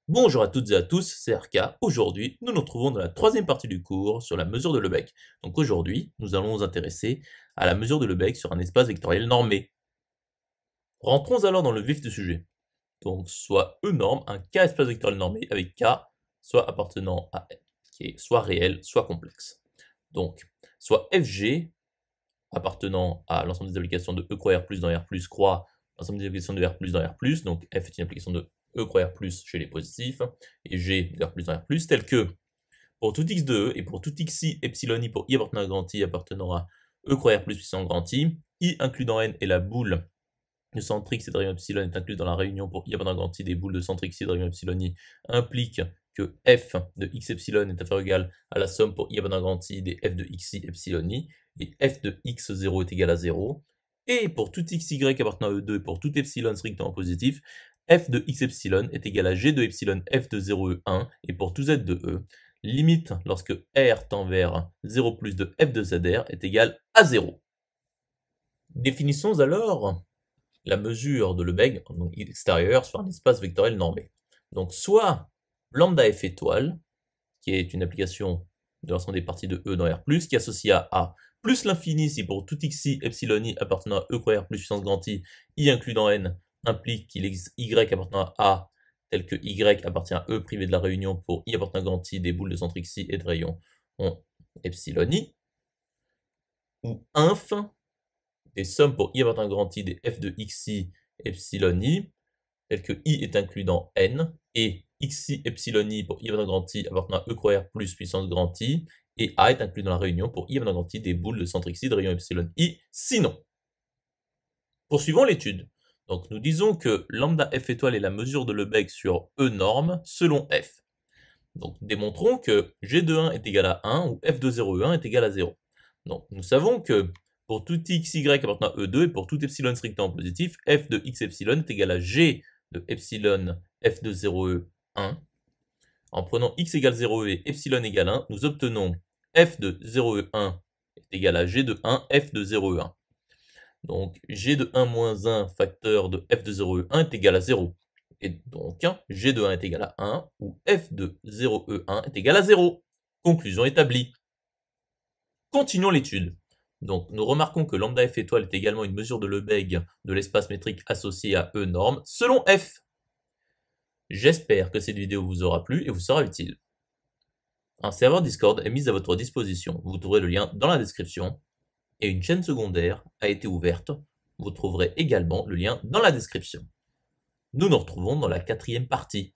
Bonjour à toutes et à tous, c'est RK. Aujourd'hui, nous nous retrouvons dans la troisième partie du cours sur la mesure de Lebesgue. Donc aujourd'hui, nous allons nous intéresser à la mesure de Lebesgue sur un espace vectoriel normé. Rentrons alors dans le vif du sujet. Donc soit E norme, un K espace vectoriel normé avec K soit appartenant à L, qui est soit réel, soit complexe. Donc soit FG appartenant à l'ensemble des applications de E croix R plus dans R plus croix l'ensemble des applications de R plus dans R plus, donc F est une application de E croix R plus chez les positifs, et G de R plus dans R plus, tel que pour tout x de E et pour tout xi epsilon i pour i appartenant à grand I appartenant à E croix R plus puissance grand I inclus dans N et la boule de centre x et de rayon epsilon est incluse dans la réunion pour i appartenant à grand I des boules de centre x et de rayon epsilon i implique que f de x epsilon est inférieur ou égal à la somme pour i appartenant à grand I des f de xi epsilon i, et f de x0 est égal à 0, et pour tout xy appartenant à E2 et pour tout epsilon strictement positif, f de x epsilon est égal à g de epsilon f de 0e1, et pour tout z de E, limite lorsque R tend vers 0 plus de f de zr est égal à 0. Définissons alors la mesure de Lebesgue donc extérieure sur un espace vectoriel normé. Donc soit lambda f étoile, qui est une application de l'ensemble des parties de E dans R+, qui est associée à A, plus l'infini si pour tout xi epsilon i appartenant à E croix R plus puissance grand I inclus dans N, implique qu'il existe y appartenant à A, tel que y appartient à E privé de la réunion pour i appartenant à grand I des boules de centre xi et de rayon ont epsilon i, ou inf des sommes pour i appartenant à grand I des f de xi epsilon i, tel que i est inclus dans N, et xi epsilon i pour i appartenant à grand I appartenant à E croix R plus puissance grand I, et A est inclus dans la réunion pour i appartenant à grand I des boules de centre xi de rayon epsilon i, sinon. Poursuivons l'étude. Donc nous disons que lambda f étoile est la mesure de Lebesgue sur E norme selon f. Donc démontrons que g de 1 est égal à 1 ou f de 0,1 est égal à 0. Donc nous savons que pour tout xy appartenant à E2 et pour tout epsilon strictement positif, f de x epsilon est égal à g de epsilon f de 0,1. En prenant x égale 0 et epsilon égale 1, nous obtenons f de 0,1 est égal à g de 1 f de 0,1. Donc g de 1 moins 1 facteur de f de 0,1 est égal à 0. Et donc g de 1 est égal à 1, ou f de 0,1 est égal à 0. Conclusion établie. Continuons l'étude. Donc nous remarquons que lambda f étoile est également une mesure de Lebesgue de l'espace métrique associé à E norme selon f. J'espère que cette vidéo vous aura plu et vous sera utile. Un serveur Discord est mis à votre disposition, vous trouverez le lien dans la description, et une chaîne secondaire a été ouverte, vous trouverez également le lien dans la description. Nous nous retrouvons dans la quatrième partie.